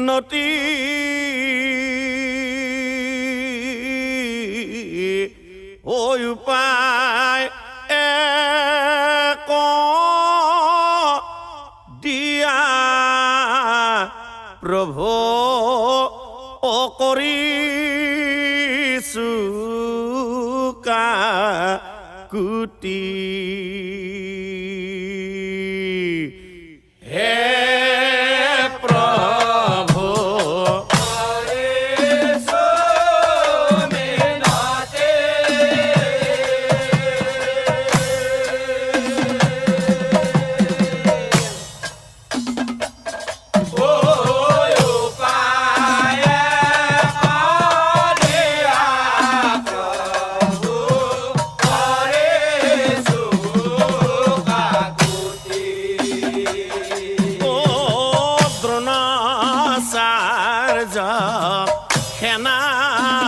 নতি ওই উপায় এক দিয়া প্ৰভু ও কৰিছু কাকুতি হে প্ৰভু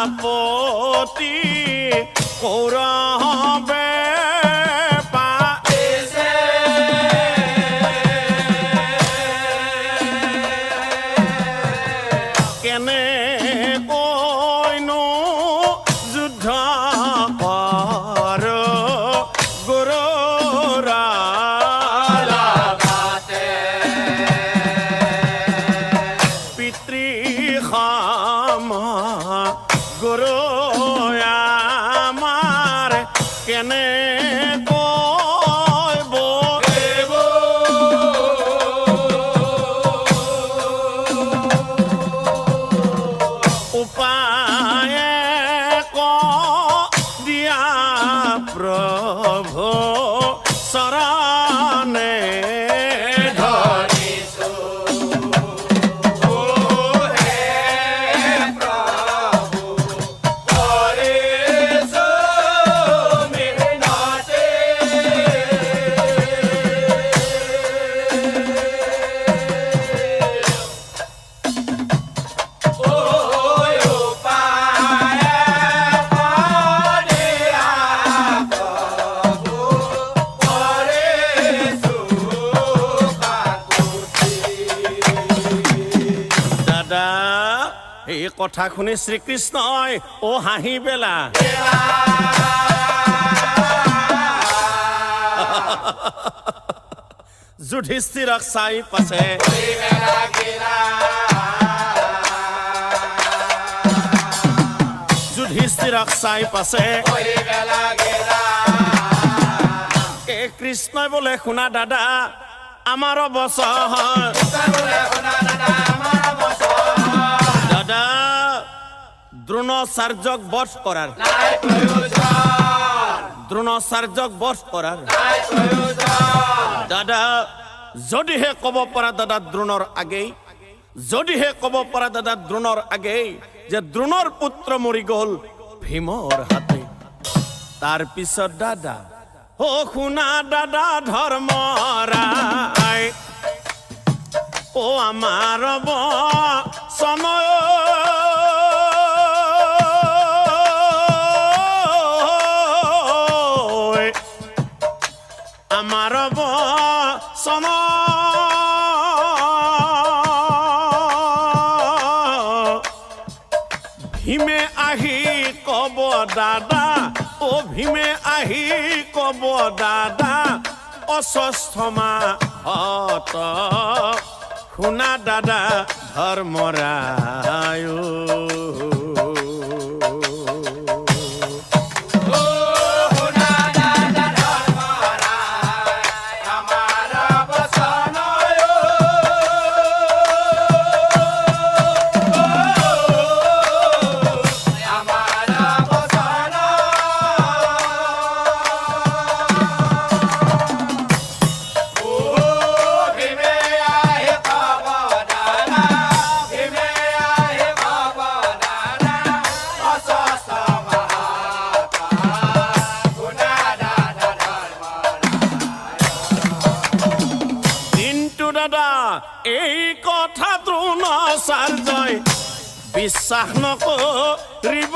সেনাপতি কৌৰৱে পাইছে কেনেকৈনো যুদ্ধ কৰ গুৰুৰ লগতে পিতৃ গুৰু আমাৰ কেনে কইব উপায় ক দিয়া প্ৰভু চৰণে এই কথা শুনি শ্ৰীকৃষ্ণই ও হাঁহি বেলা যুধিষ্ঠিৰক চাই পাছে যুধিষ্ঠিৰক চাই পাছে এই কৃষ্ণই বোলে শুনা দাদা আমাৰ অৱসৰ দাদা দ্ৰোণাচাৰ্যক বধ কৰাৰ দ্ৰোণাচাৰ্যক বধ কৰাৰ দাদা যদিহে ক'ব পৰা দাদা দ্ৰোণৰ আগেই যদিহে ক'ব পৰা দাদা দ্ৰোণৰ আগেই যে দ্ৰোণৰ পুত্ৰ মৰি গ'ল ভীমৰ হাতে তাৰ পিছত দাদা ও শুনা দাদা ধৰ্মৰাই ও আমাৰ সময় আমাৰ সময় ভীমে আহি ক'ব দাদা ও ভীমে আহি ক'ব দাদা অস্বস্থমা হত শুনা দাদা ধৰ্মৰায় এই কথা দ্ৰোণাচাৰ্যই বিশ্বাস নকৰিব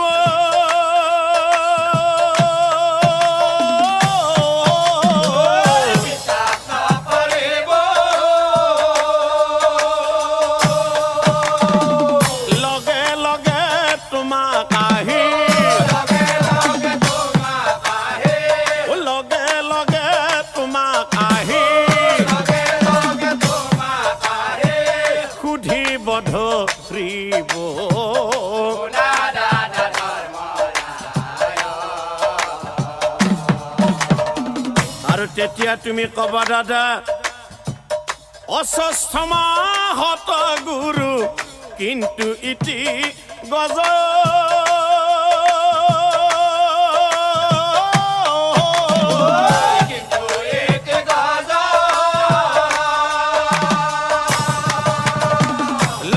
ধৰিব আৰু তেতিয়া তুমি কবা দাদা অষষ্ঠ মাহত গুৰু কিন্তু ইতি গজ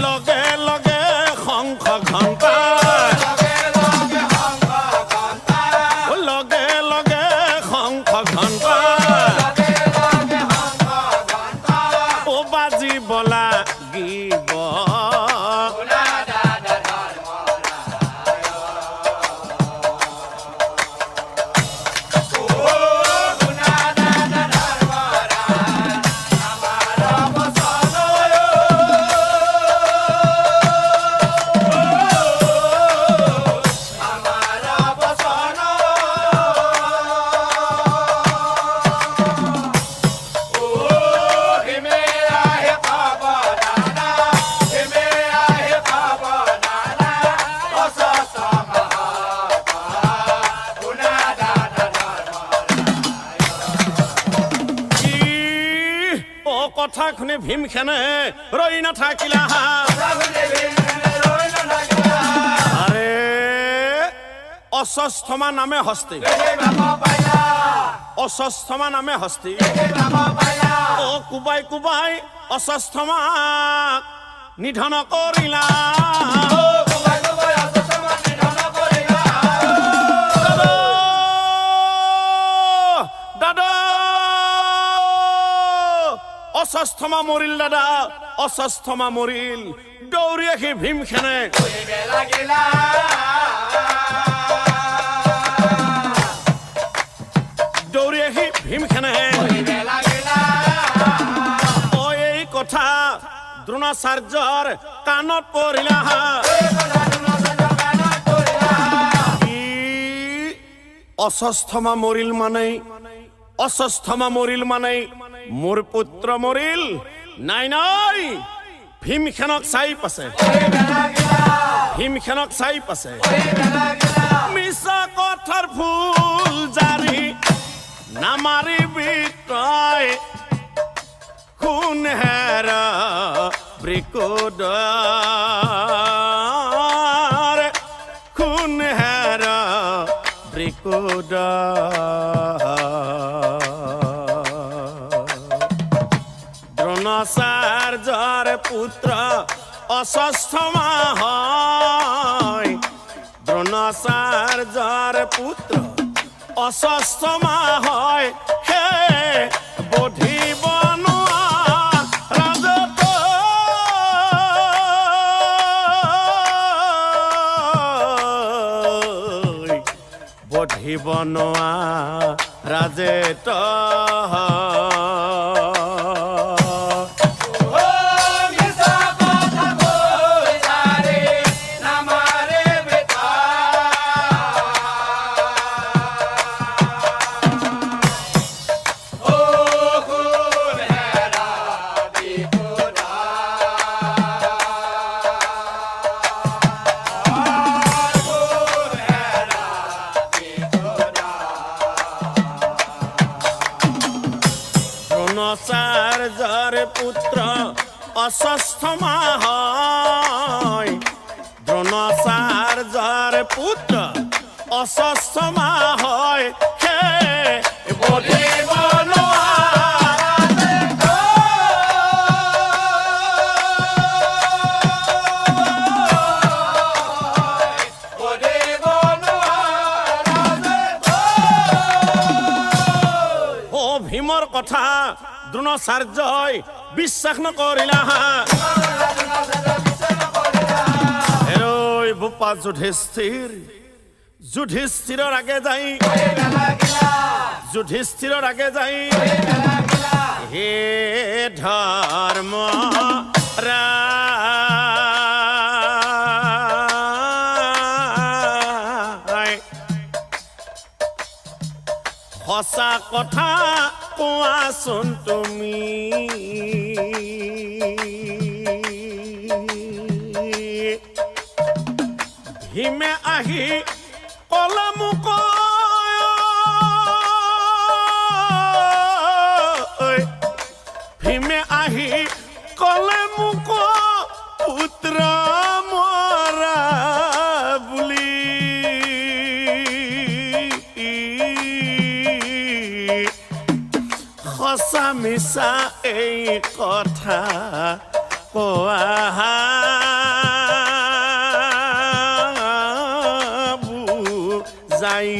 লগে লগে শংখ ঘণ্টা লগে লগে শংখ ঘণ্টা ও বাজিব লাগিব কথা শুনি ভীমখেনে ৰৈ নাথাকিলা আৰে অষষ্ঠমা নামে হস্তি অষষ্ঠমা নামে হস্তি ও কুবাই কুবাই অষষ্ঠমাক নিধন কৰিলা দাদা অষষ্ঠমা মৰিল দাদা অষষ্ঠমা মৰিল দৌৰি আহি ভীমখেনে দৌৰি আহি ভীমখেনে ও এই কথা দ্ৰোণাচাৰ্যৰ কাণত পৰিলা অষষ্ঠমা মৰিল মানে মোৰ পুত্ৰ মৰিল নাই নাই ভীমখেনক চাই পাছে মিছা কথাৰ ফুল জাৰি নামাৰিবি তই সোণেৰা বৃকোদৰ সোণেৰা দ্ৰোণাচাৰ্যৰ পুত্ৰ অষষ্ঠমা হয় দ্ৰোণাচাৰ্যৰ পুত্ৰ অষষ্ঠমা হয় হে বধিব নোৱাৰা ৰাজত বধিব নোৱাৰা ৰাজেত দ্ৰোণাচাৰ্যৰ পুত্ৰ অষষ্ঠমা হয় দ্ৰোণাচাৰ্যৰ পুত্ৰ অষষ্ঠমা হয় হে বধিব নোৱাৰা ভীমৰ কথা দ্ৰোণাচাৰ্যই বিশ্বাস নকৰিলা হেৰৈ ভূপা যুধিষ্ঠিৰৰ আগে যাই হে ধৰ্ম সঁচা কথা কোৱাচোন তুমি কলে মোক পুত্ৰ মৰা বুলি সঁচা মিছা এই কথা কোৱা বুজাই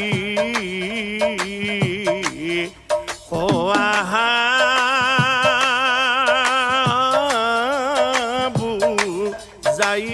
কোৱা বুজাই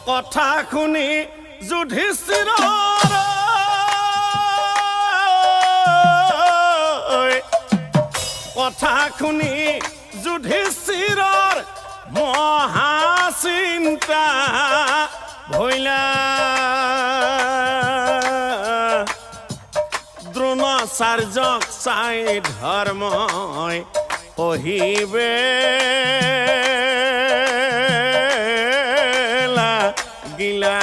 কথা শুনি যুধিষ্ঠিৰৰ কথা শুনি যুধিষ্ঠিৰৰ মহাচিন্তা ভৈলা দ্ৰোণাচাৰ্যক চাই ধৰ্মই পঢ়িবে গিলা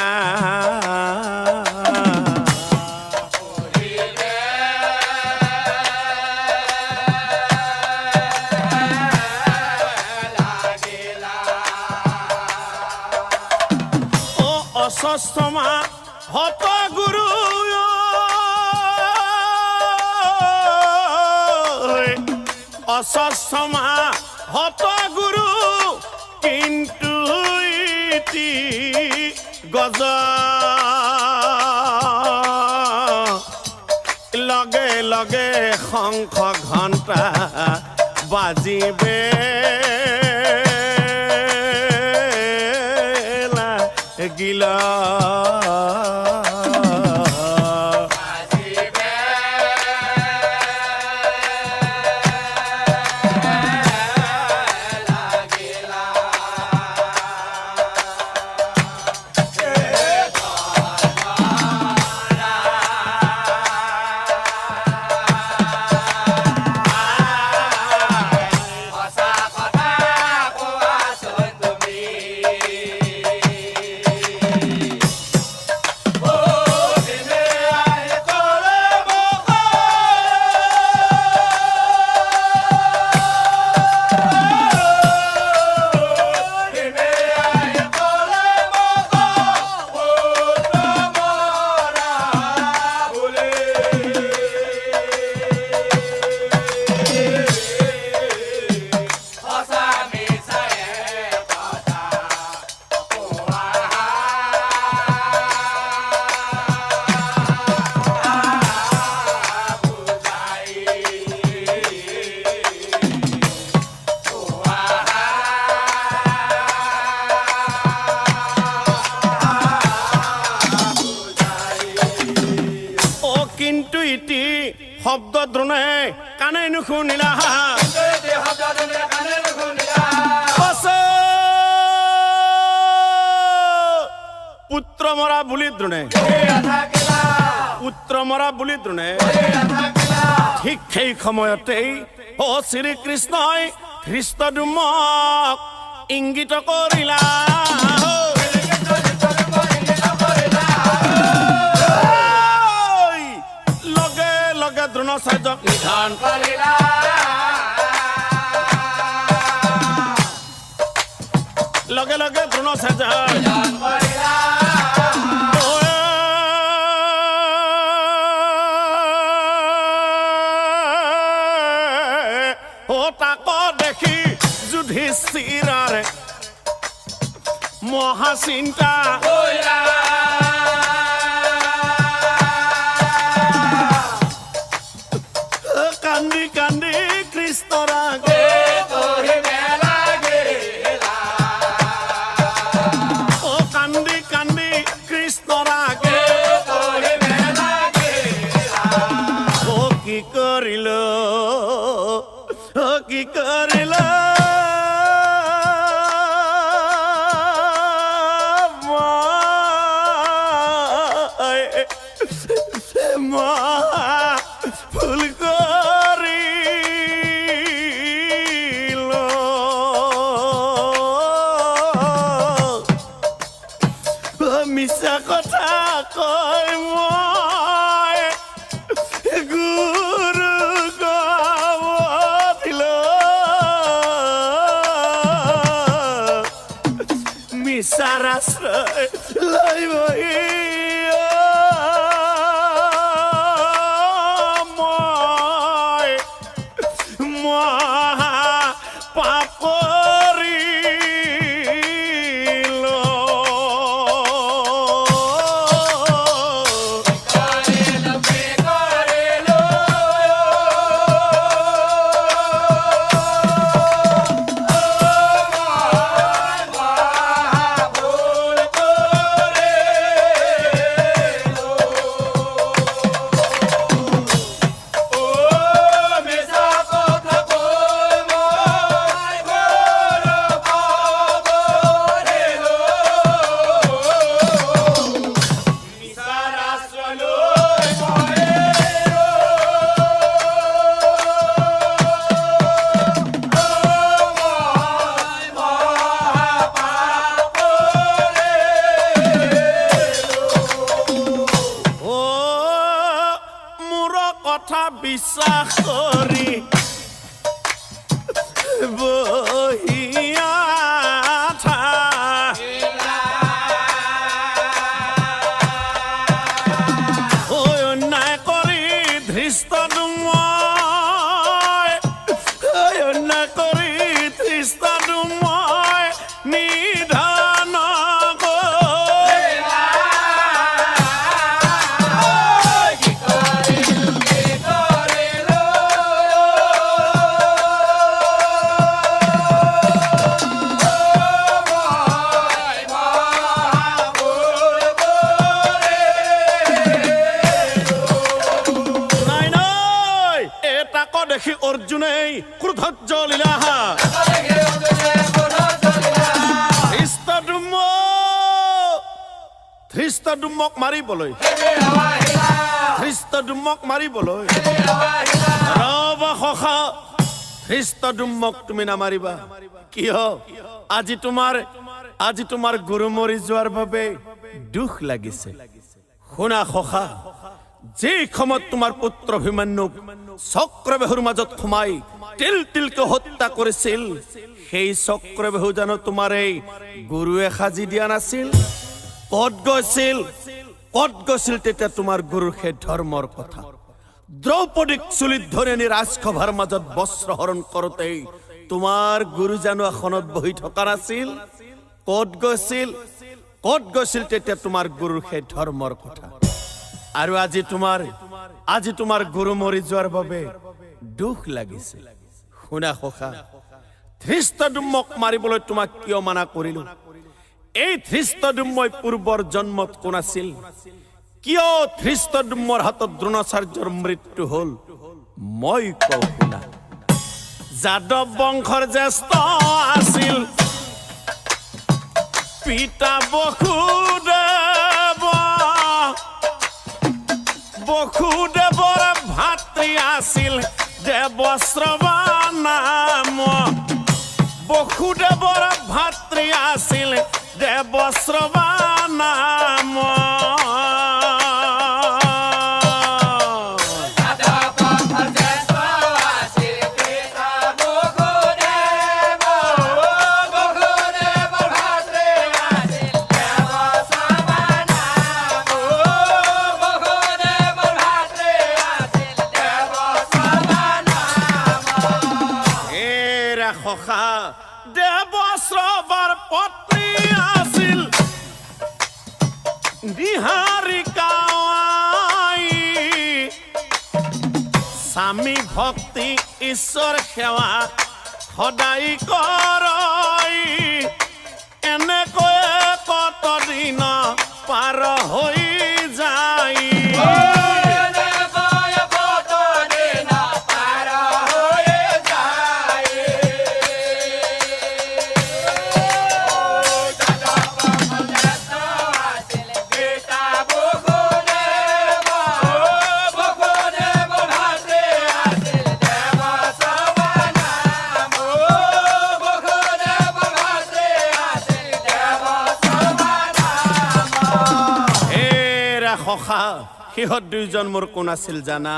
ও অশ্বস্থমা হত গুরু অশ্বস্থমা হত গুরু কিন্তু ইতি গজ লগে লগে শঙ্খ ঘণ্টা বাজিবে লাগিলা শব্দ দ্ৰোণে কানে নুশুনিলা পুত্ৰ মৰা বুলি দ্ৰোণে পুত্ৰ মৰা বুলি দ্ৰোণে ঠিক সেই সময়তেই অ শ্ৰীকৃষ্ণই ধৃষ্টদ্যুম্নক ইংগিত কৰিলা দ্ৰোণাচাৰ্যক নিধন কৰিলা লগে লগে দ্ৰোণাচাৰ্যক নিধন কৰিলা যুধিষ্ঠিৰৰ মহাচিন্তা কান্দি কান্দি কৃষ্ণৰ আগে কান্দি কান্দি কৃষ্ণৰ আগে কি কৰিল কি কৰিল ফুল কৰিল মিছা কথা কয় মই গুৰু গৱধিল মিছাৰ আশ্ৰয় লৈ বহি কথা বিশ্বাস কৰি বহিয়া অন্যায় কৰি ধৃষ্ট ডুময় অন্যায় কৰি ধৃষ্ট ডুময় নিধন দেখি অৰ্জুনে ক্ৰোধত জ্বলিলা ধৃষ্টদ্যুম্নক মাৰিবলৈ ৰব সখা ধৃষ্টদ্যুম্নক তুমি নামাৰিবা কিয় আজি তোমাৰ গুৰু মৰি যোৱাৰ বাবে দুখ লাগিছে শুনা সখা যে সময়ত তোমাৰ পুত্ৰ অভিমন্যুক চক্ৰবেহুৰ মাজত সোমাই তিল তিলকে হত্যা কৰিছিল সেই চক্ৰবেহু জানো তোমাৰ এই গুৰুৱে সাজি দিয়া নাছিল ক'ত গৈছিল তেতিয়া তোমাৰ গুৰুৰ সেই ধৰ্মৰ কথা দ্ৰৌপদীক চুলিত ধৰি আনি ৰাজসভাৰ মাজত বস্ত্ৰ হৰণ কৰোঁতে তোমাৰ গুৰু জানো আসনত বহি থকা নাছিল ক'ত গৈছিল তেতিয়া তোমাৰ গুৰুৰ সেই ধৰ্মৰ কথা আৰু আজি তোমাৰ গুৰু মৰি যোৱাৰ বাবে দুখ লাগিছে শুনা সখা ধৃষ্টদ্যুম্নক মাৰিবলৈ তোমাক কিয় মানা কৰিলো এই ধৃষ্টদ্যুম্নই পূৰ্বৰ জন্মত কোন আছিল কিয় ধৃষ্টদ্যুম্নৰ হাতত দ্ৰোণাচাৰ্যৰ মৃত্যু হ'ল মই কওঁ শুনা যাদৱ বংশৰ জ্যেষ্ঠ আছিল পিতা বসুদেৱৰ ভাতৃ আছিল দেৱশ্ৰৱা নাম বসুদেৱৰ ভাতৃ আছিল দেৱশ্ৰৱা নাম দেৱশ্ৰৱাৰ পত্নী আছিল নিহাৰিকা আই। স্বামী ভক্তি ঈশ্বৰ সেৱা সদায় কৰই। এনেকৈয়ে কতদিন পাৰ হৈ যায়। সিহঁত দুইজন মোৰ কোন আছিল জানা?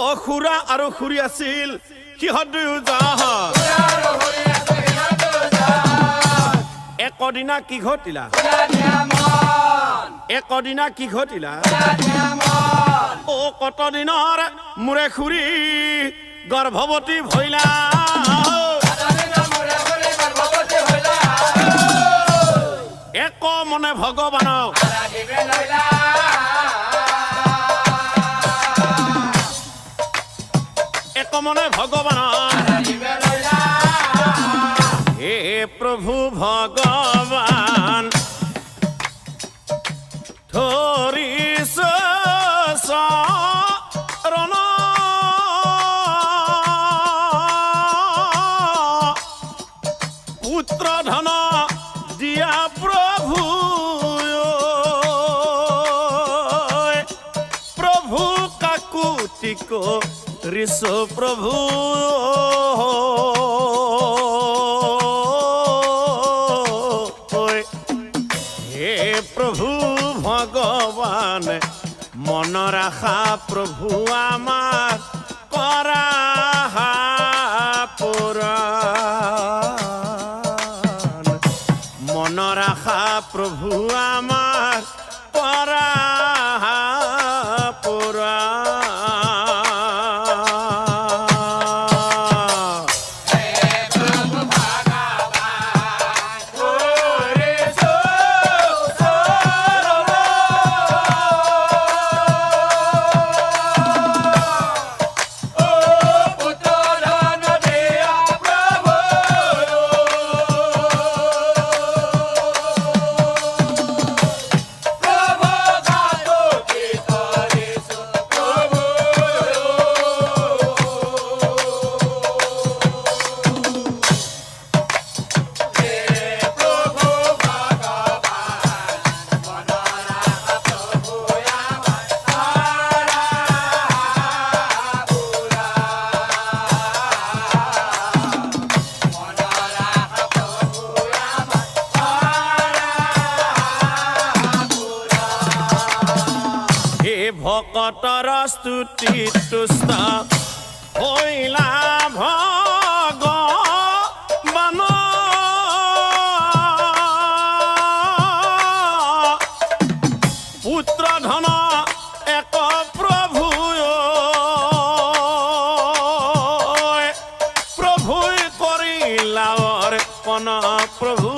অ খুৰা আৰু খুৰী আছিল। সিহঁত দুয়োজন একদিনা কি ঘটিলা? একদিনা কি ঘটিলা? অ কতদিনৰ মোৰে খুৰী গৰ্ভৱতী ভৈলা। এক মনে ভগৱানক মনে ভগৱান হে প্ৰভু ভগৱান ধৰিছ শৰণ। পুত্ৰ ধন দিয়া প্ৰভু প্ৰভু কাকুতিক ঋষ প্ৰভু। হে প্ৰভু ভগৱান মনৰ আশা প্ৰভু আমাৰ কৰা পুৰাণ। মনৰ আশা প্ৰভু আমাৰ কৰা পুৰাণ। ভকতৰ স্তুতি তুষ্ট হৈলা ভগৱান। পুত্ৰ ধন এক প্ৰভু প্ৰভু কৰিলা অৰ্পণ প্ৰভু।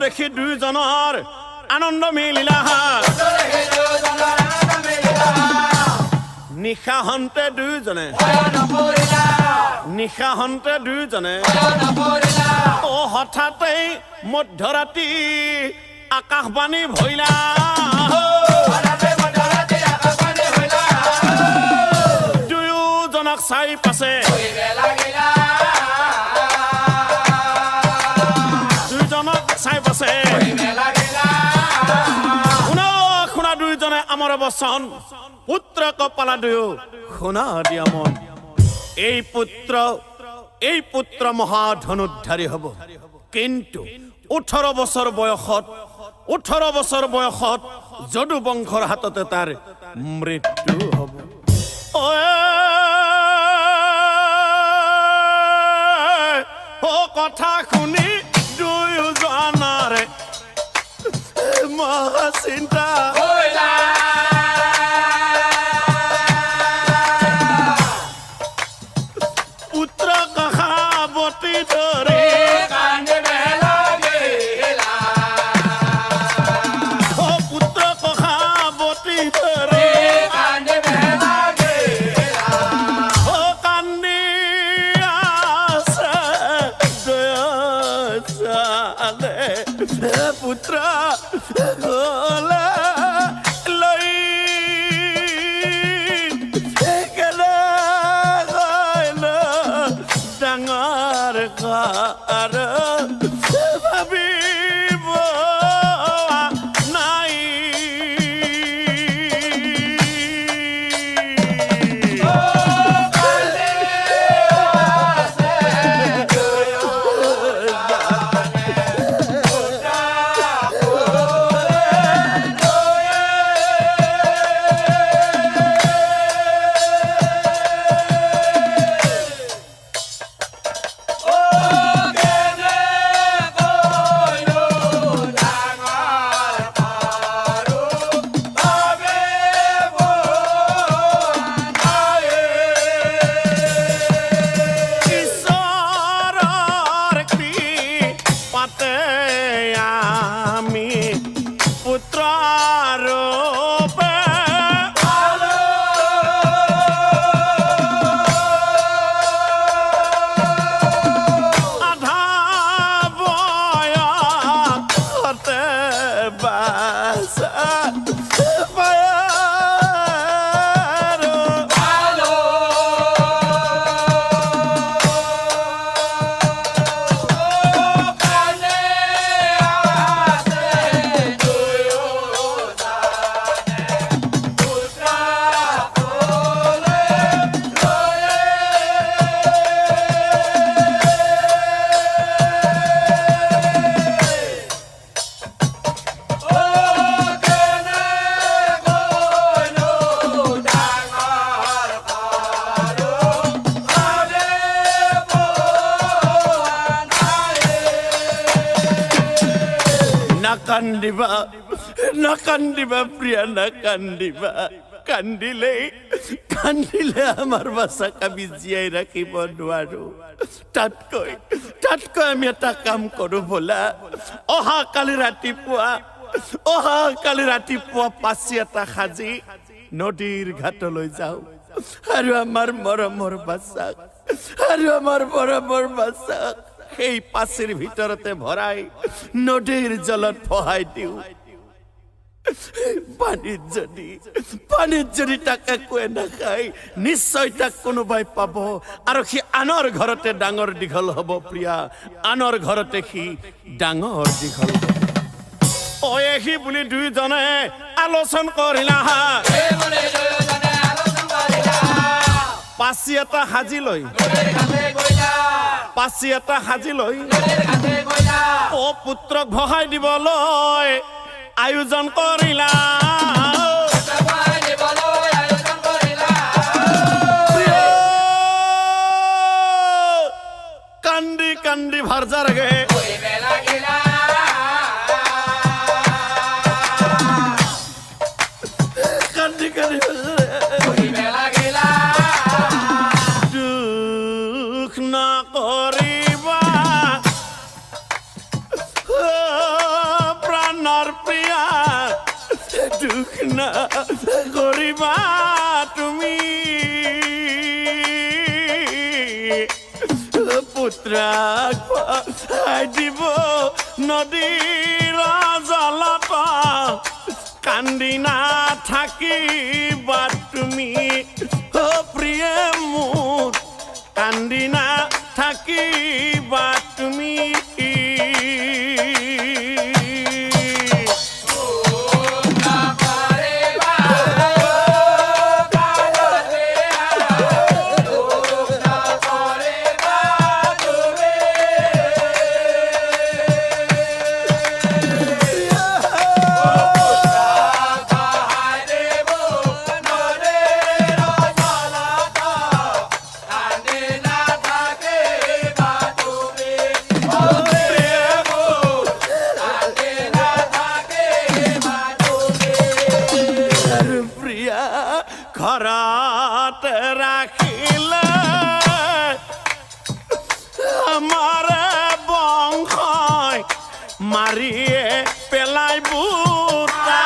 দেখি দুইজনৰ আনন্দ মিলিলা। নিশাহন্তে দুইজনে নিশাহন্তে দুইজনে অ হঠাতেই মধ্যৰাতি আকাশবাণী ভৈলা। দুয়োজনক চাই পাছে চাই পাছে শুনা দুইজনে আমাৰ বচন পুত্ৰক পালা দুয়ো শুনা দিয়া মন। এই পুত্ৰ মহাধনুদ্ধাৰী হ'ব, কিন্তু 18 বছৰ বয়সত 18 বছৰ বয়সত যদু বংশৰ হাততে তাৰ মৃত্যু হ'ব। ও কথা শুনি দুয়োজনৰে মহা চিন্তা পুত্ৰ কহাৱতী ধৰি পুত্ৰ কহাৱতী ধৰি কান্দি আছে পুত্ৰ লৈ গেলে ডাঙৰ ঘৰ ভাবিব নাই নাকান্দিবা প্ৰিয়া, নাকান্দিবা। কান্দিলে আমাৰ বাচ্চাক আমি জীয়াই ৰাখিব নোৱাৰো। তাতকৈ আমি এটা কাম কৰো বলা। অহাকালি ৰাতিপুৱা পাচি এটা সাজি নদীৰ ঘাটলৈ যাওঁ আৰু আমাৰ মৰমৰ বাচ্চাক সেই পাচিৰ ভিতৰতে ভৰাই নদীৰ জলত ভৰাই দিওঁ। পানীত যদি তাক একোৱে নাখায় নিশ্চয় তাক কোনোবাই পাব আৰু সি আনৰ ঘৰতে ডাঙৰ দীঘল হ'ব প্ৰিয়া, আনৰ ঘৰতে সি ডাঙৰ দীঘল হ'ব। সি বুলি দুয়োজনে আলোচনা কৰিলা। পাচি এটা সাজি লৈ পুত্ৰক ভগাই দিবলৈ আয়োজন কৰিলা। কান্দি ভাৰজা গে কান্দি দুখ নকৰিবা প্ৰাণৰ প্ৰিয়া, দুখ নকৰিবা তুমি। পুত্ৰক ভগাই দিব নদীৰ জলত, কান্দি নাথাকিবা তুমি। প্ৰিয়ে মোৰ কান্দি নাথাকিবা তুমি। মাৰিয়ে পেলাই বুটা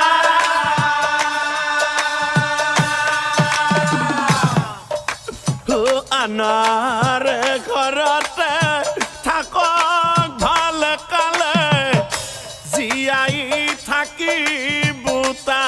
আনাৰ ঘৰতে থাকক ভাল কালে জীয়াই থাকি বুটা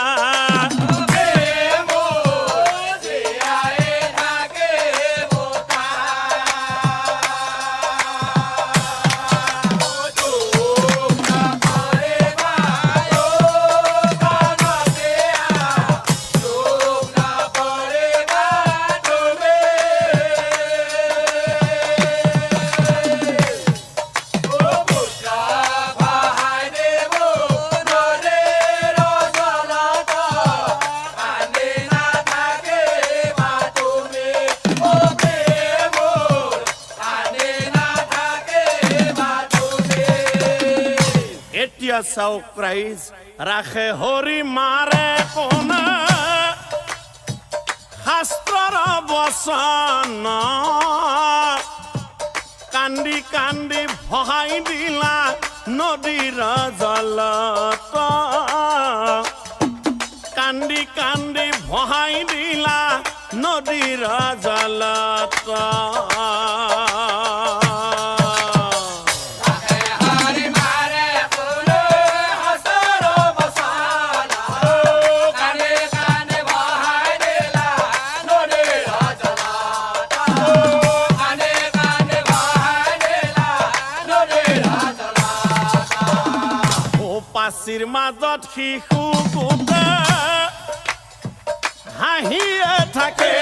চাওক ৰাইজ ৰাখে হৰি মাৰে কোনে শাস্ত্ৰৰ বচন কান্দি কান্দি ভহাই দিলা নদীৰ জলত কান্দি কান্দি ভহাই দিলা নদীৰ জলত পাচিৰ মাজত শিশু গোটে হাঁহিয়ে থাকে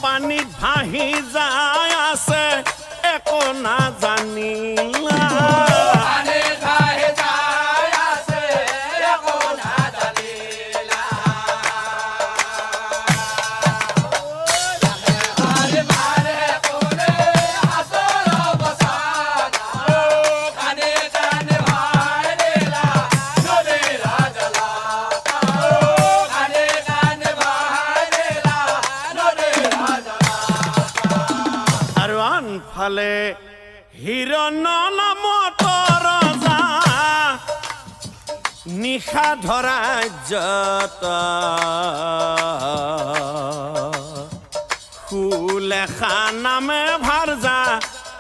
পানীত ভাহি যায় আছে একো নাজানিলা ফালে হিৰণ নামত ৰজা নিশা ধৰা যত সুলেখা নামে ভাৰজা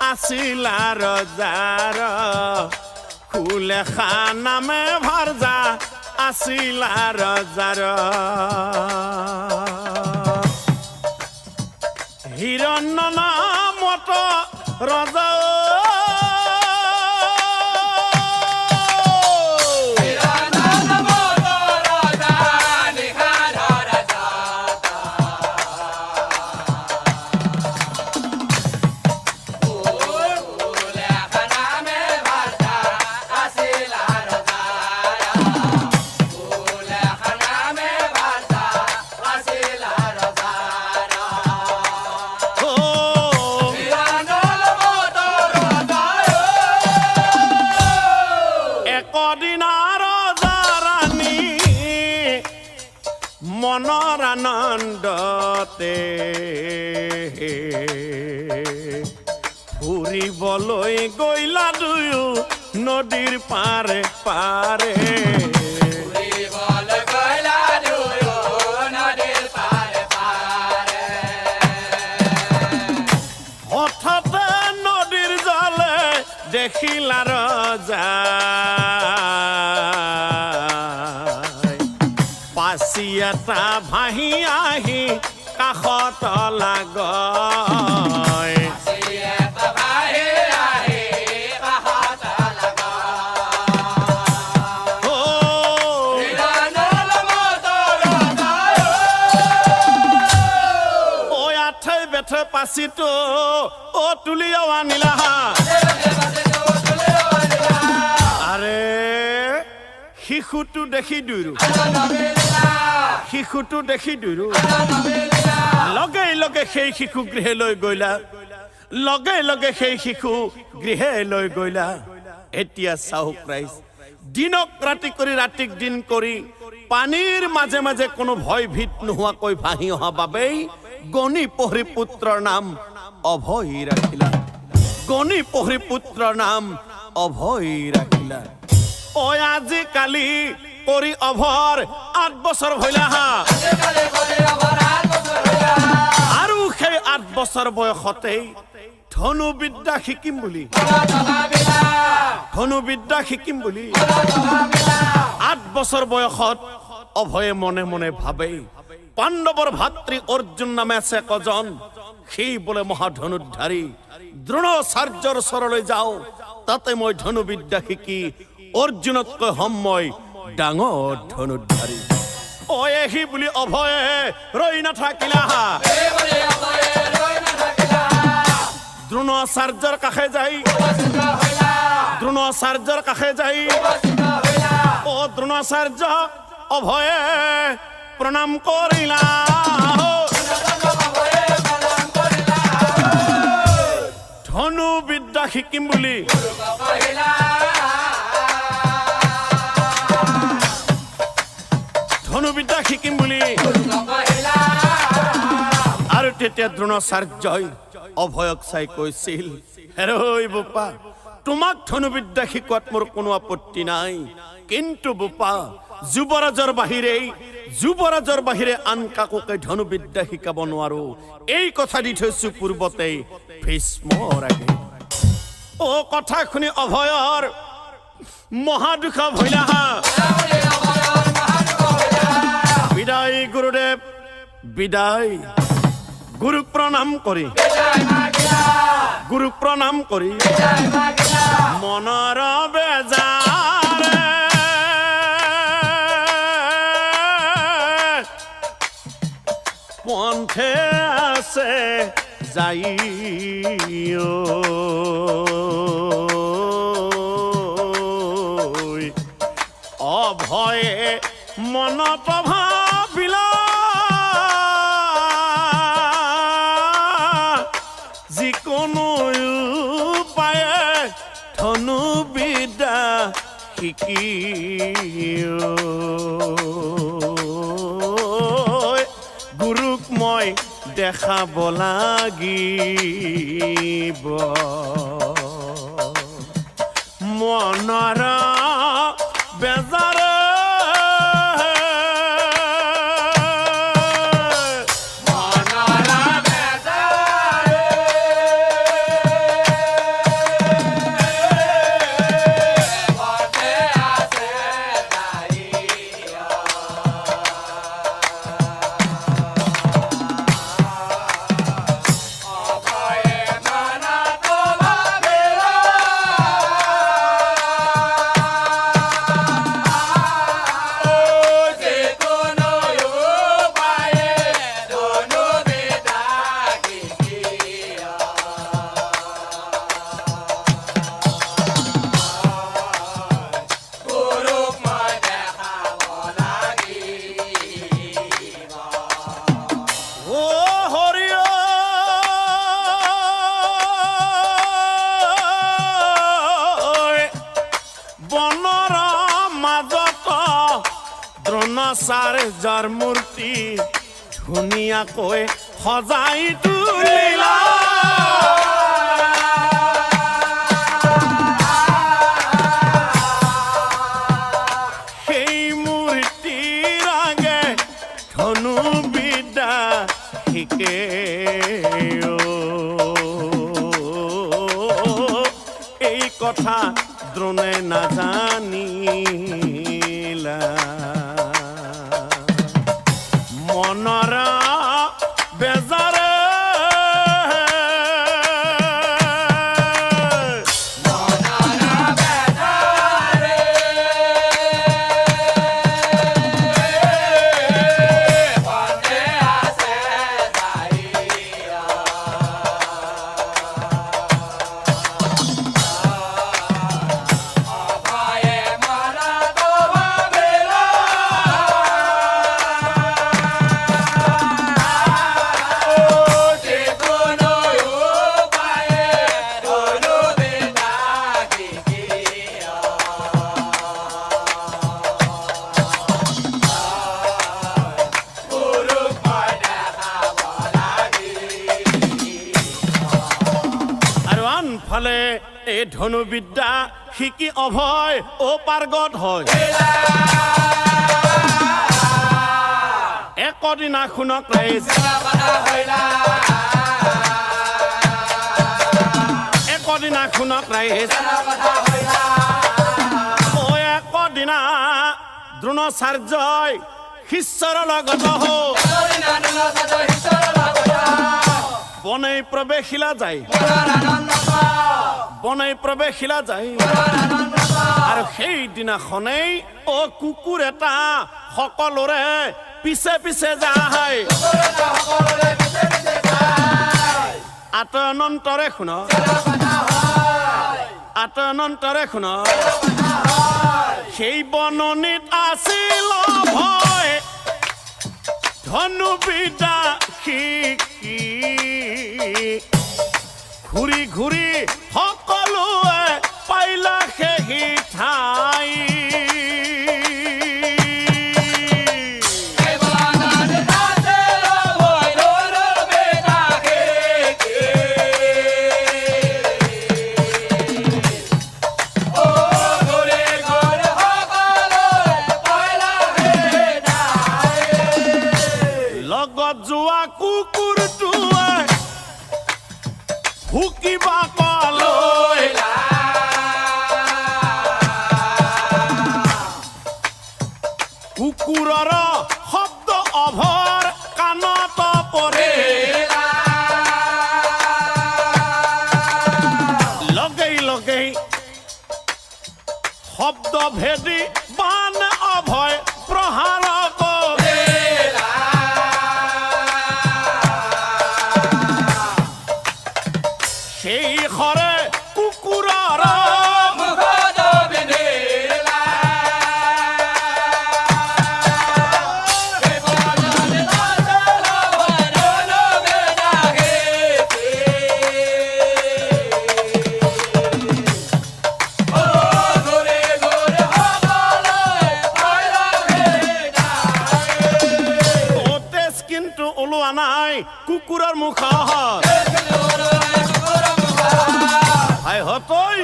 আছিলা ৰজাৰ সুলেখা নামে ভাৰজা আছিলা ৰজাৰ হিৰণ নামত ৰজা মনৰ আনন্দতে ফুৰিবলৈ গইলা দুয়ো নদীৰ পাৰে পাৰে হঠাতে নদীৰ জলে দেখিলা ৰজা পাচি এটা ভাহি আহি কাষত লাগয় পাচিটো ও তুলিও আনিলা আরে শিশুটো দেখি দুৰো শিশুটো দেখি দুৰো লগে লগে সেই শিশু গৃহে লৈ গইলা লগে লগে সেই শিশু গৃহে লৈ গইলা এতিয়া চাওক ৰাইজ দিনক ৰাতি কৰি ৰাতিক দিন কৰি পানীৰ মাজে মাজে কোনো ভয় ভীত নোহোৱাকৈ ভাহি অহা বাবেই গণি পঢ়ি পুত্ৰৰ নাম অভয় ৰাখিলা গণি পঢ়ি পুত্ৰ নাম অভয় ৰাখিলা ঐ আজিকালি কৰি অভৰ 8 বছৰ হইলা হা আৰু সেই 8 বছৰ বয়সতেই ধনুবিদ্যা শিকিম বুলি 8 বছৰ বয়সত অভয়ে মনে মনে ভাবে পাণ্ডৱৰ ভাতৃ অৰ্জুন নামে আছে কজন সেই বলে মহাধনুৰ্ধাৰী দ্ৰোণাচাৰ্যৰ ওচৰলৈ যাও তাতে মই ধনুবিদ্যা শিকি অৰ্জুনতকৈ হম মই ডাঙৰ ধনুৰ্ধাৰী ঐ এহি বুলি অভয়ে ৰৈ নাথাকিলা দ্ৰোণাচাৰ্যৰ কাষে যাই ও দ্ৰোণাচাৰ্য অভয়ে প্ৰণাম কৰিলা ধনুবিদ্যা শিকিম বুলি আৰু তেতিয়া দ্ৰোণাচাৰ্যই অভয়ক চাই কৈছিল হেৰৈ বোপা তোমাক ধনুবিদ্যা শিকোৱাত মোৰ কোনো আপত্তি নাই কিন্তু বোপা যুৱৰাজৰ বাহিৰে আন কাকোকে ধনুবিদ্যা শিকাব নোৱাৰো এই কথা দি থৈছো পূৰ্বতে ভীষ্মৰ আগে ও কথা শুনি অভয়ৰ মহাদুখ ভইলা বিদায় গুৰুদেৱ বিদায় গুৰু প্ৰণাম কৰি মনৰ বেজাৰ পন্থে আছে যাই অভয়ে মনত ভাবিলা যিকোনো উপায়ে ধনুবিদ্যা শিকি গুৰুক মই দেখাব লাগিব মনৰ বেজাৰ দ্ৰোণাচাৰ্যৰ মূৰ্তি ধুনীয়াকৈ সজাই তুলিলা সেই মূৰ্তিৰ আগে ধনুবিদ্যা শিকে এই কথা দ্ৰোণে নাজানিলা মনৰ বেজাৰে ফালে এই ধনুবিদ্যা শিকি অভয় ও পাৰ্গত হয় একদিনা শুনক ৰাইজ একদিনা শুনক ৰাইজ ও একদিনা দ্ৰোণাচাৰ্যই শিষ্যৰ লগত বনে প্ৰৱেশিলা যায় বনে প্ৰৱেশিলা যায় আৰু সেইদিনাখনেই ও কুকুৰ এটা সকলোৰে পিছে পিছে যায় আতনন্তৰে শুন আতনন্তৰে শুন সেই বননিত আছিল ভয় ধনুবিদ্যা শিকি ঘূৰি ঘূৰি সকলোৱে পাইলা সেই ঠাই যোৱা কুকুৰটোৱে ভুকিবা কলৈ কুকুৰৰ শব্দ অভৰ কাণত পৰে লগেই লগেই শব্দ ভেদি বান অভয় প্ৰহাৰ ওলোৱা নাই কুকুৰৰ মুখত হাই হতৈ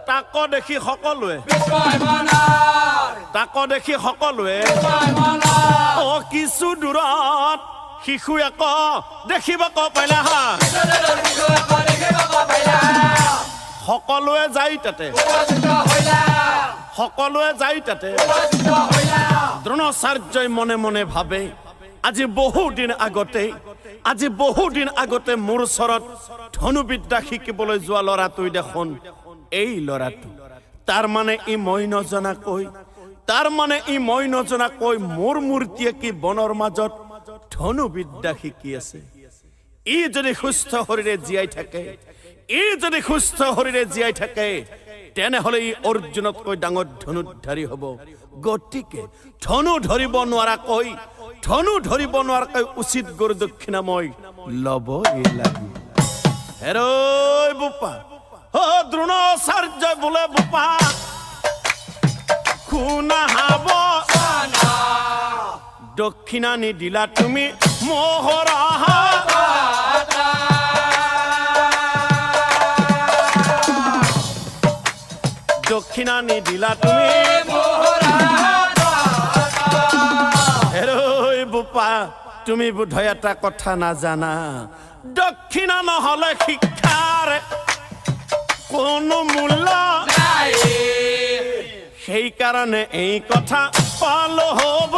তাক দেখি সকলোৱে ও কিছু দূৰত শিশু এক দেখিব পাইলা সকলোৱে যাই তাতে দ্ৰোণাচাৰ্যই মনে মনে ভাবে আজি বহুদিন আগতে মোৰ ওচৰত ধনুবিদ্যা শিকিবলৈ যোৱা ল'ৰাটোই দেখোন এই ল'ৰাটো তাৰ মানে ই মই নজনাকৈ মোৰ মূৰ্তিয়ে কি বনৰ মাজত ধনুবিদ্যা শিকি আছে ই যদি সুস্থ শৰীৰে জীয়াই থাকে তেনেহলে ই অৰ্জুনতকৈ ডাঙৰ ধনুধাৰী হ'ব গতিকে ধনু ধৰিব নোৱাৰাকৈ উচিত গুৰু দক্ষিণা মই ল'বই লাগিব হেৰৈ বোপা ও দ্ৰোণাচাৰ্য বোলে বোপা শুনা হাব দক্ষিণা নিদিলা তুমি মোহৰা দক্ষিণা নিদিলা তুমি হেৰৈ বোপা তুমি বোধহয় এটা কথা নাজানা দক্ষিণা নহলে শিক্ষাৰ কোনো মূল্য নাই সেইকাৰণে এই কথা পালো হ'ব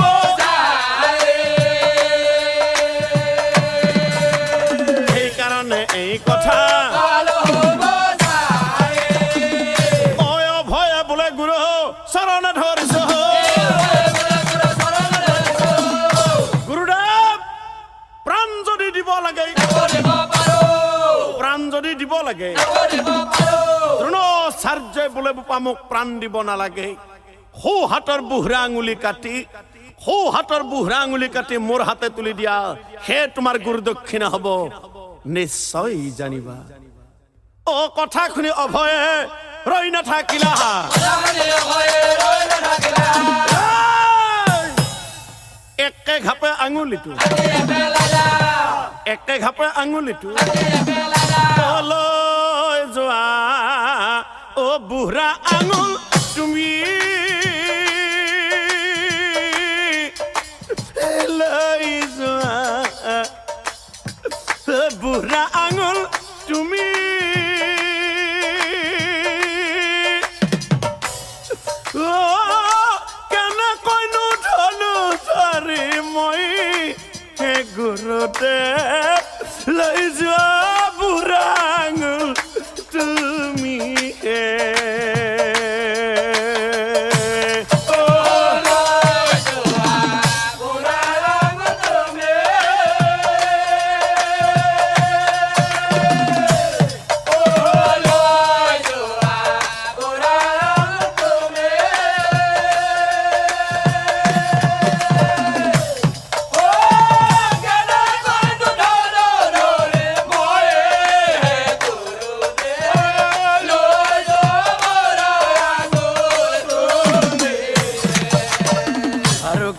সেইকাৰণে এই কথা ভয়ে বোলে গুৰু চৰণে ধৰিছো গুৰুদেৱ প্ৰাণ যদি দিব লাগে দ্ৰোণাচাৰ্যই বোলে বোপা মোক প্ৰাণ দিব নালাগে সৌ হাতৰ বুঢ়া আঙুলি কাটি মোৰ হাতে তুলি দিয়া হে তোমাৰ গুৰু দক্ষিণা হ'ব নিশ্চয় জানিবা ও কথা শুনি অভয়ে ৰৈ নাথাকিলা একে ঘাপে আঙুলিটো যোৱা ও বুঢ়া আঙুল তুমি লৈ যোৱা বুঢ়া আঙুল তুমি কেনেকৈনো ধলো ধৰি মই হে গুৰুদেৱ লৈ যোৱা বুঢ়া আঙুল তুমি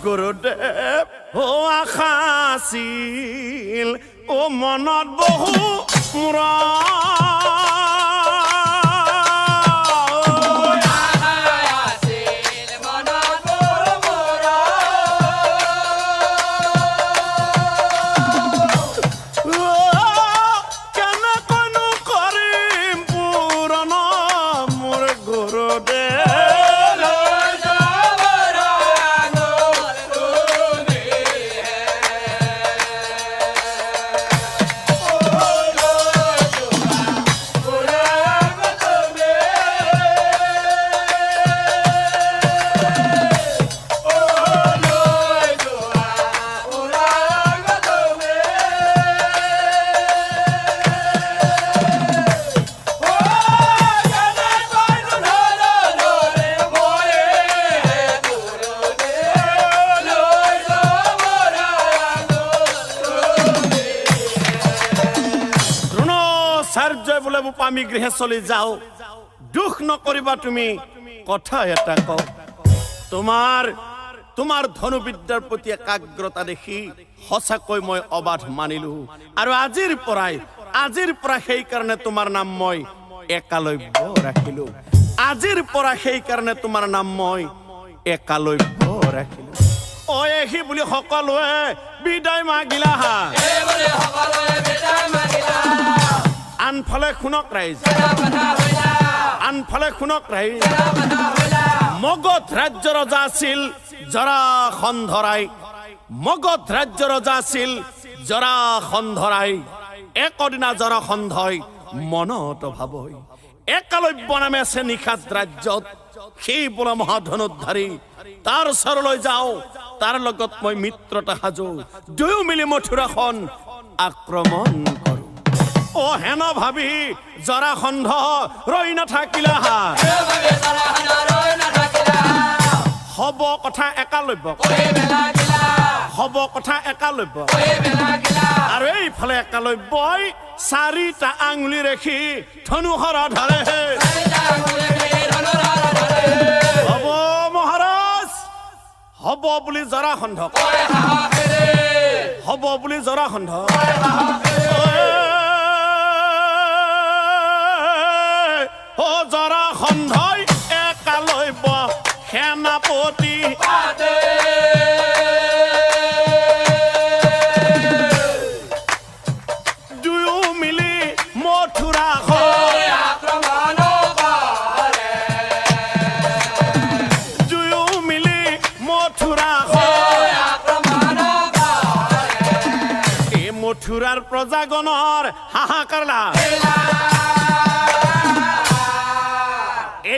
গুৰুদেৱ ও আশা আছিল ও মনত বহু মুৰা কেনেকৈনো কৰিম পূৰণ মোৰ গুৰুদেৱ বোলে আমি গৃহে চলি যাও দুখ নকৰিবা তুমি কথা এটা কওঁ তোমাৰ ধনুবিদ্যাৰ প্ৰতি একাগ্ৰতা দেখি সঁচাকৈ মই অবাধ মানিলো আৰু আজিৰ পৰা সেই কাৰণে তোমাৰ নাম মই একালব্য ৰাখিলো আজিৰ পৰা সেই কাৰণে তোমাৰ নাম মই একালব্য ৰাখিলো ঐ এহি বুলি সকলোৱে বিদায় মাগিলা আনফালে শুনক ৰাইজ মগধ ৰাজ্যৰ ৰজা আছিল জৰাসন্ধৰাই একদিনা জৰাসন্ধই মনত ভাবই একালব্য নামে আছে নিশাত ৰাজ্যত সেই বোলা মহাধনুধাৰী তাৰ ওচৰলৈ যাওঁ তাৰ লগত মই মিত্ৰতা সাজো দুয়ো মিলি মথুৰাখন আক্ৰমণ কৰো ও হেন ভাবি জৰাসন্ধ ৰৈ নাথাকিলা হব কথা একালব্য আৰু এইফালে একালব্যই 4টা আঙুলি ৰেখি ধনুহৰ ধাৰে হব মহাৰাজ হব বুলি জৰাসন্ধ জৰাসন্ধই একালব্য সেনাপতি দুয়ো মিলি মথুৰাখন এই মথুৰাৰ প্ৰজাগণৰ হাহাকাৰ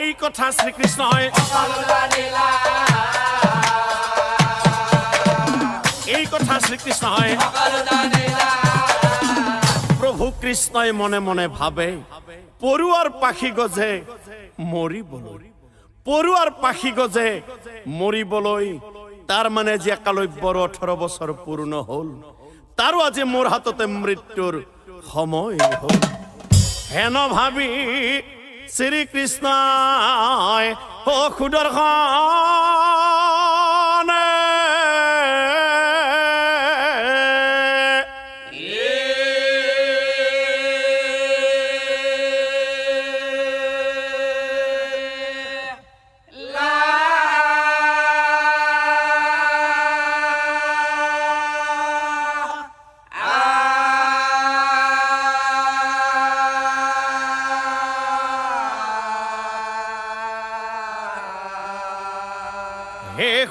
এই কথা শ্ৰীকৃষ্ণই প্ৰভু কৃষ্ণই মনে মনে ভাবে পৰুৱাৰ পাখি গজে মৰিবলৈ তাৰ মানে যে একালব্যৰ 18 বছৰ পূৰ্ণ হল তাৰো আজি মোৰ হাততে মৃত্যুৰ সময় হল হেন ভাবি শ্ৰীকৃষ্ণই সুদৰ্শনে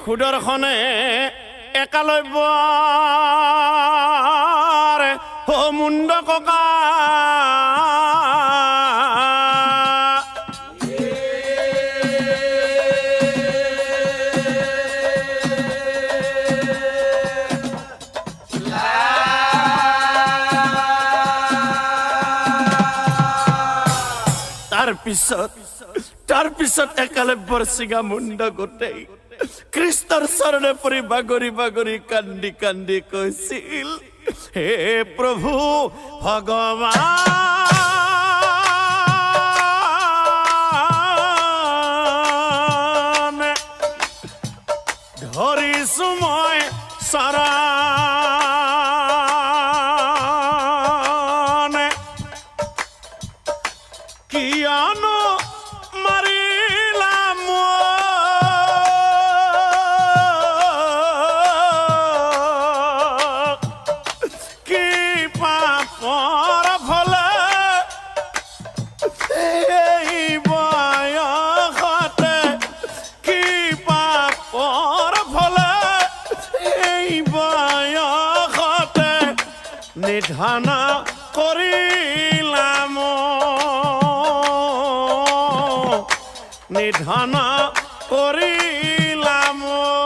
সুদৰ্শনে একালব্যৰ মুণ্ড ককা তাৰ পিছত একালব্যৰ চিগা মুণ্ড গোটেই খ্ৰীষ্টৰ চৰণে পৰি বাগৰি বাগৰি কান্দি কান্দি কৈছিল, হে প্ৰভু ভগৱান, ধৰিছো মই চৰণ, কিয়নো মাৰিলা মোক, কি পাপৰ ফলে এই বয়সতে, কি পাপৰ ফলে এই বয়সতে নিধন কৰিলা মোক, নিধন কৰিলা মোক।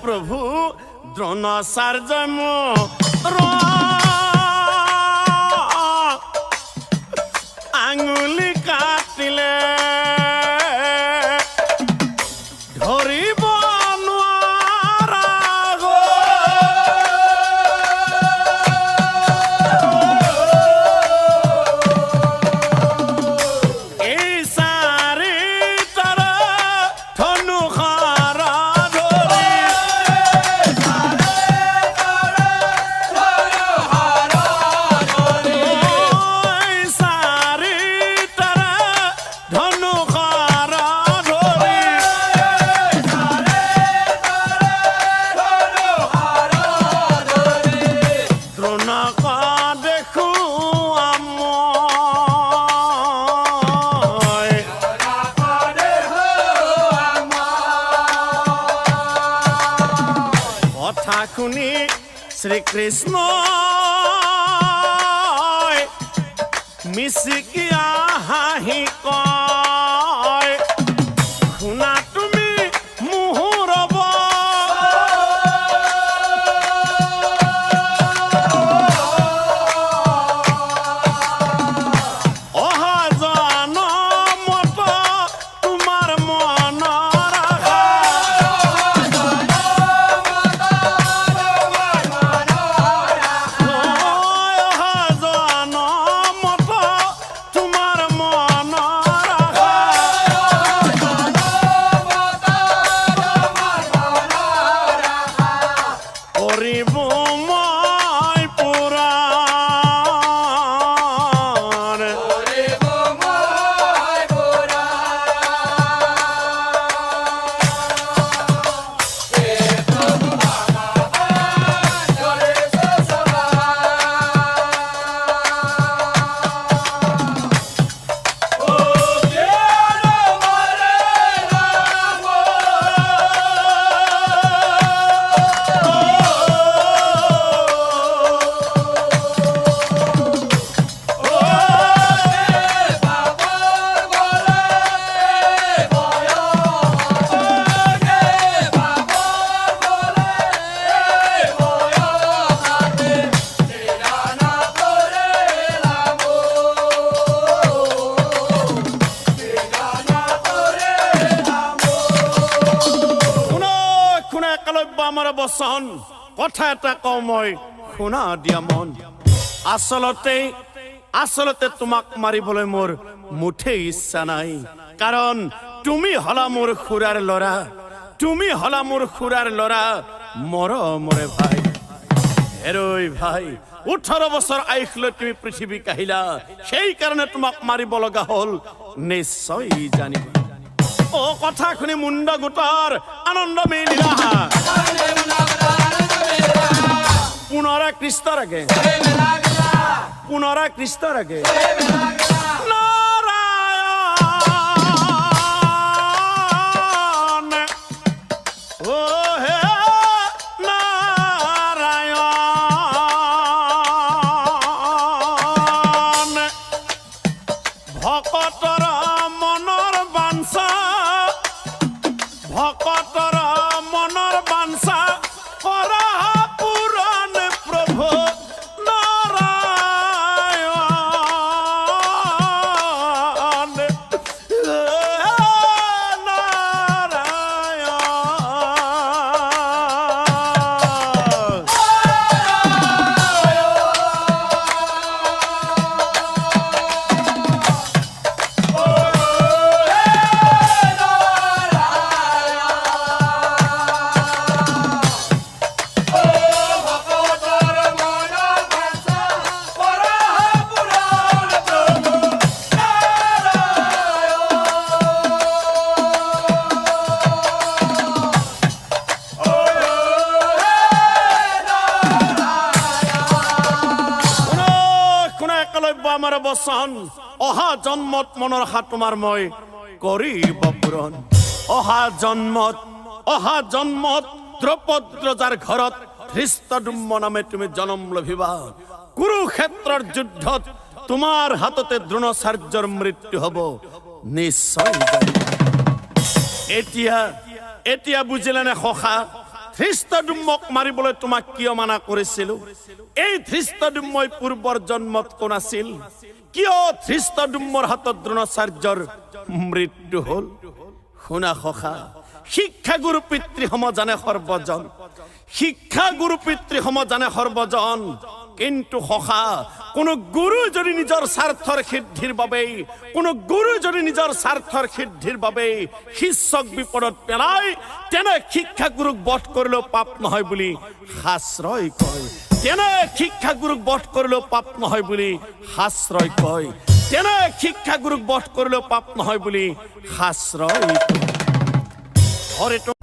প্ৰভু দ্ৰোণাচাৰ্য আঙুলি কাটিলে ধৰিব নোৱাৰা গো, এই চাৰিটাৰে ধনুষাৰ শুনি শ্ৰীকৃষ্ণ মিচিকিয়া হাঁহি কয়, শুনা তুমি মুহুৰব, অহা জনমত তোমাৰ মনৰ আশা, অহা জনমত তোমাৰ মনৰ একলব্য আমাৰ বচন কথা এটা কওঁ মই শুনা দিয়া মন আচলতে তোমাক মাৰিবলৈ মোৰ মুঠে ইচ্ছা নাই কাৰণ তুমি হলা মোৰ খুৰাৰ ল'ৰা মৰমৰে ভাই হেৰৈ ভাই 18 বছৰ আয়ুস লৈ তুমি পৃথিৱী কাহিলা সেই কাৰণে তোমাক মাৰিব লগা হ'ল নিশ্চয় জানিবা ও কথা শুনি মুণ্ড গোটৰ আনন্দ মেলিলা পুনৰা কৃষ্ণৰ আগে নাৰায়ণ ও হে নাৰায়ণ ভকতৰ মনৰ বাঞ্ছা কৰা পূৰণ প্ৰভু আমাৰ বচন অহা জন্মত মনৰ আশা তোমাৰ মই কৰিব পূৰণ অহা জন্মত দ্ৰৌপদীৰ ঘৰত ধৃষ্টদ্যুম্ন নামে তুমি জন্ম লভিবা কুৰুক্ষেত্ৰৰ যুদ্ধত তোমাৰ হাততে দ্ৰোণাচাৰ্যৰ মৃত্যু হ'ব নিশ্চয় এতিয়া বুজিলে নে সখা ধৃষ্টদ্যুম্নক মাৰিবলৈ তোমাক কিয় মানা কৰিছিল এই ধৃষ্টদ্যুম্নই পূৰ্বৰ জন্মত কোন আছিল কিয় ধৃষ্টদ্যুম্নৰ হাতত দ্ৰোণাচাৰ্যৰ মৃত্যু হ'ল শুনা সখা শিক্ষাগুৰু পিতৃসম জানে সৰ্বজন কিন্তু সখা কোনো গুৰু যদি নিজৰ স্বাৰ্থৰ সিদ্ধিৰ বাবে শিষ্যক বিপদত পেলায় তেনে শিক্ষাগুৰুক বধ কৰিলেও পাপ নহয় বুলি শাস্ত্ৰই কয় তেনে শিক্ষাগুৰুক বধ কৰিলেও পাপ নহয় বুলি শাস্ত্ৰই কয়